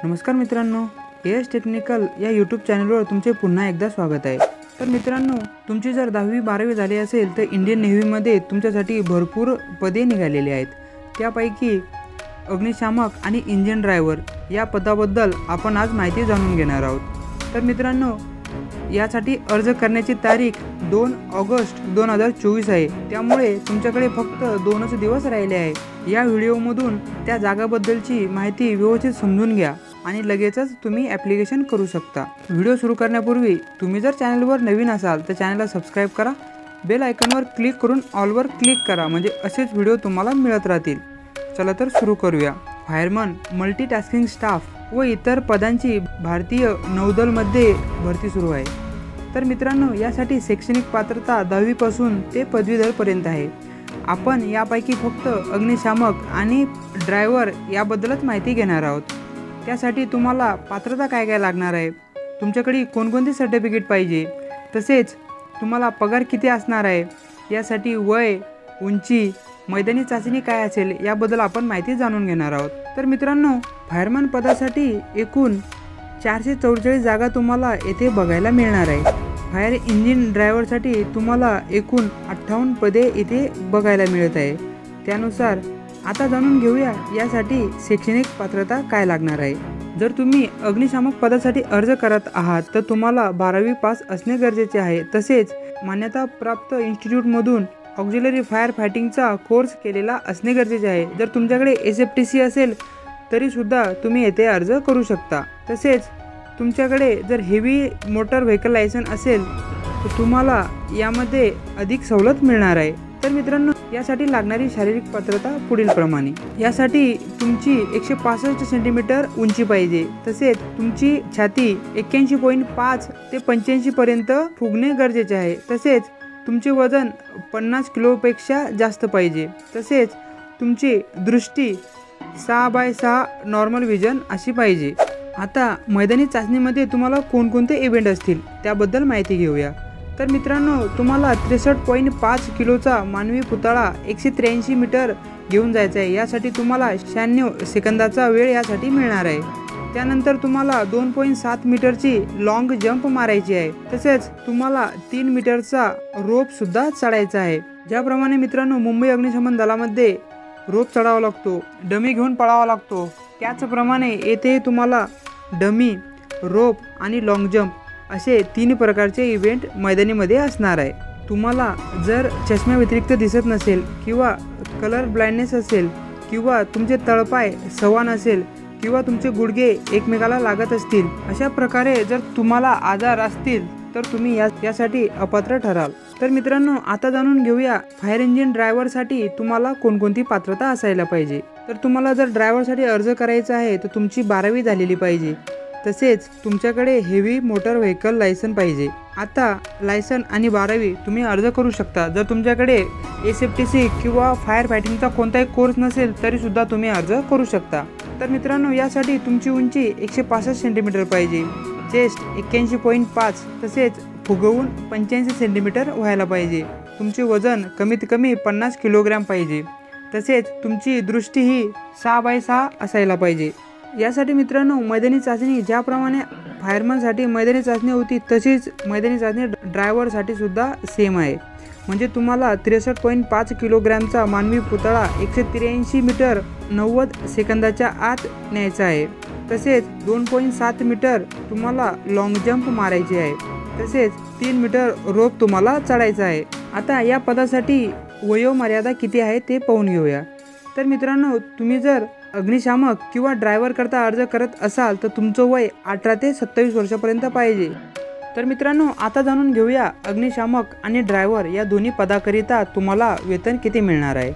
नमस्कार मित्रांनो, S technical या यूट्यूब चॅनलवर तुमचे पुन्हा एकदा स्वागत आहे। तर मित्रांनो, तुमची जर 10वी-12वी झाली असेल तर इंडियन नेव्हीमध्ये तुमच्यासाठी भरपूर पदे निघालेली आहेत। त्यापैकी अग्निशामक आणि इंजिन ड्रायव्हर या पदाबद्दल आपण आज माहिती जाणून घेणार आहोत। तर मित्रांनो, यासाठी अर्ज करण्याची तारीख 2 ऑगस्ट 2024 आहे। त्यामुळे तुमच्याकडे फक्त 2च दिवस राहिले आहे। या व्हिडिओमधून त्या जागाबद्दलची माहिती व्यवस्थित समजून घ्या आणि लगेचच तुम्ही ॲप्लिकेशन करू शकता। व्हिडिओ सुरू करण्यापूर्वी तुम्ही जर चॅनलवर नवीन असाल तर चॅनलला सबस्क्राइब करा, बेल आयकॉनवर क्लिक करून ऑलवर क्लिक करा, म्हणजे असेच व्हिडिओ तुम्हाला मिळत राहतील। चला तर सुरू करूया। फायरमन, मल्टीटास्किंग स्टाफ व इतर पदांची भारतीय नौदलमध्ये भरती सुरू आहे। तर मित्रांनो, यासाठी शैक्षणिक पात्रता 10वी पासून ते पदवीधरपर्यंत आहे। आपण यापैकी फक्त अग्निशामक आणि ड्रायव्हर याबद्दलच माहिती घेणार आहोत। त्यासाठी तुम्हाला पात्रता काय काय लागणार आहे, तुमच्याकडे कोणकोणते सर्टिफिकेट पाहिजे, तसेच तुम्हाला पगार किती असणार आहे, यासाठी वय, उंची, मैदानी चाचणी काय असेल याबद्दल आपण माहिती जाणून घेणार आहोत। तर मित्रांनो, फायरमन पदासाठी एकूण 444 जागा तुम्हाला येथे बघायला मिळणार आहे। फायर इंजिन ड्रायव्हरसाठी तुम्हाला एकूण 58 पदे इथे बघायला मिळत आहे। त्यानुसार आता जाणून घेऊया यासाठी शैक्षणिक पात्रता काय लागणार आहे। जर तुम्ही अग्निशामक पदासाठी अर्ज करत आहात तर तुम्हाला 12वी पास असणे गरजेचे आहे। तसेच मान्यताप्राप्त इन्स्टिट्यूटमधून ऑक्झिलरी फायर फायटिंगचा कोर्स केलेला असणे गरजेचे आहे। जर तुमच्याकडे SFTC असेल तरीसुद्धा तुम्ही येथे अर्ज करू शकता। तसेच तुमच्याकडे जर हेवी मोटर व्हेकल लायसन असेल तर तुम्हाला यामध्ये अधिक सवलत मिळणार आहे। तर मित्रांनो, यासाठी लागणारी शारीरिक पात्रता पुढील प्रमाणे। यासाठी तुमची 165 सेंटीमीटर उंची पाहिजे। तसेच तुमची छाती 81.5 ते 85 पर्यंत फुगणे गरजेचे आहे। तसेच तुमचे वजन 50 किलोपेक्षा जास्त पाहिजे। तसेच तुमची दृष्टी 6/6 नॉर्मल विजन अशी पाहिजे। आता मैदानी चाचणीमध्ये तुम्हाला कोणकोणते इव्हेंट असतील त्याबद्दल माहिती घेऊया। तर मित्रांनो, तुम्हाला 63.5 किलोचा मानवी पुतळा 183 मीटर घेऊन जायचा आहे। यासाठी तुम्हाला 96 सेकंदाचा वेळ यासाठी मिळणार आहे। त्यानंतर तुम्हाला 2.7 मीटरची लॉंग जंप मारायची आहे। तसेच तुम्हाला 3 मीटरचा रोप सुद्धा चढायचा आहे। ज्याप्रमाणे मित्रांनो, मुंबई अग्निशमन दलामध्ये रोप चढावा लागतो, डमी घेऊन पळावा लागतो, त्याचप्रमाणे येथे तुम्हाला डमी, रोप आणि लॉंग जंप असे 3 प्रकारचे इव्हेंट मैदानीमध्ये असणार आहे। तुम्हाला जर चष्म्या व्यतिरिक्त दिसत नसेल किंवा कलर ब्लाइंडनेस असेल किंवा तुमचे तळपाय सवान असेल किंवा तुमचे गुडघे एकमेकाला लागत असतील, अशा प्रकारे जर तुम्हाला आजार असतील तर तुम्ही यासाठी अपात्र ठराल। तर मित्रांनो, आता जाणून घेऊया फायर इंजिन ड्रायव्हरसाठी तुम्हाला कोणकोणती पात्रता असायला पाहिजे। तर तुम्हाला जर ड्रायव्हरसाठी अर्ज करायचा आहे तर तुमची 12वी झालेली पाहिजे। तसेच तुमच्याकडे हेवी मोटर व्हेकल लायसन पाहिजे। आता लायसन आणि 12वी तुम्ही अर्ज करू शकता। जर तुमच्याकडे SFTC किंवा फायर फायटिंगचा कोणताही कोर्स नसेल तरीसुद्धा तुम्ही अर्ज करू शकता। तर मित्रांनो, यासाठी तुमची उंची 165 सेंटीमीटर पाहिजे, चेस्ट 81.5, तसेच फुगवून 85 सेंटीमीटर व्हायला पाहिजे। तुमचे वजन कमीत कमी 50 किलोग्रॅम पाहिजे। तसेच तुमची दृष्टी ही 6/6 असायला पाहिजे। यासाठी मित्रांनो, मैदानी चाचणी ज्याप्रमाणे फायरमनसाठी मैदानी चाचणी होती तशीच मैदानी चाचणी ड्रायव्हरसाठी सुद्धा सेम आहे। म्हणजे तुम्हाला 63.5 किलोग्रॅमचा मानवी पुतळा 183 मीटर 90 सेकंदाच्या आत न्यायचा आहे। तसेच 2.7 मीटर तुम्हाला लॉंग जंप मारायची आहे। तसेच 3 मीटर रोप तुम्हाला चढायचा आहे। आता या पदासाठी वयोमर्यादा किती आहे ते पाहून घेऊया। तर मित्रांनो, तुम्ही जर अग्निशामक किंवा ड्रायव्हर करता अर्ज करत असाल तर तुमचं वय 18 ते 27 वर्षापर्यंत पाहिजे। तर मित्रांनो, आता जाणून घेऊया अग्निशामक आणि ड्रायव्हर या दोन्ही पदाकरिता तुम्हाला वेतन किती मिळणार आहे।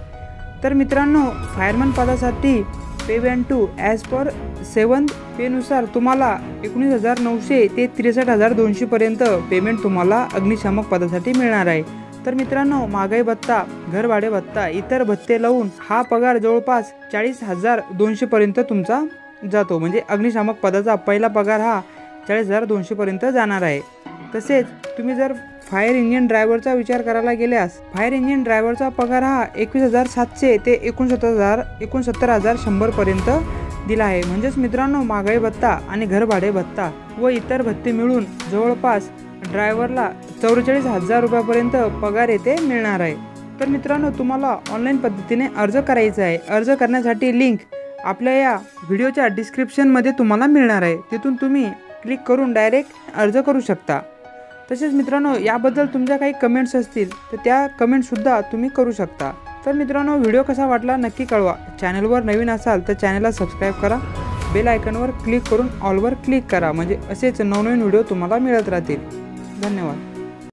तर मित्रांनो, फायरमन पदासाठी pay band two as per 7th पेनुसार तुम्हाला 19,900 ते 63,200 पर्यंत पेमेंट तुम्हाला अग्निशामक पदासाठी मिळणार आहे। तर मित्रांनो, महागाई भत्ता, घरभाडे भत्ता, इतर भत्ते लावून हा पगार जवळपास 40,200 पर्यंत तुमचा जातो। म्हणजे अग्निशामक पदाचा पहिला पगार हा 40,200 पर्यंत जाणार आहे। तसेच तुम्ही जर फायर इंजिन ड्रायव्हरचा विचार करायला गेल्यास फायर इंजिन ड्रायव्हरचा पगार हा 21,700 ते 69,100 पर्यंत दिला आहे. म्हणजेच मित्रांनो, महागाई भत्ता आणि घरभाडे भत्ता व इतर भत्ते मिळून जवळपास ड्रायव्हरला 44,000 रुपयापर्यंत पगार येथे मिळणार आहे. तर मित्रांनो, तुम्हाला ऑनलाईन पद्धतीने अर्ज करायचा आहे. अर्ज करण्यासाठी लिंक आपल्या या व्हिडिओच्या डिस्क्रिप्शनमध्ये तुम्हाला मिळणार आहे. तिथून तुम्ही क्लिक करून डायरेक्ट अर्ज करू शकता. तसेच मित्रांनो, याबद्दल तुमच्या काही कमेंट्स असतील तर त्या कमेंटसुद्धा तुम्ही करू शकता. तर मित्रांनो, व्हिडिओ कसा वाटला नक्की कळवा. चॅनलवर नवीन असाल तर चॅनलला सबस्क्राईब करा. बेल आयकॉनवर क्लिक करून ऑलवर क्लिक करा. म्हणजे असेच नवनवीन व्हिडिओ तुम्हाला मिळत राहतील. धन्यवाद.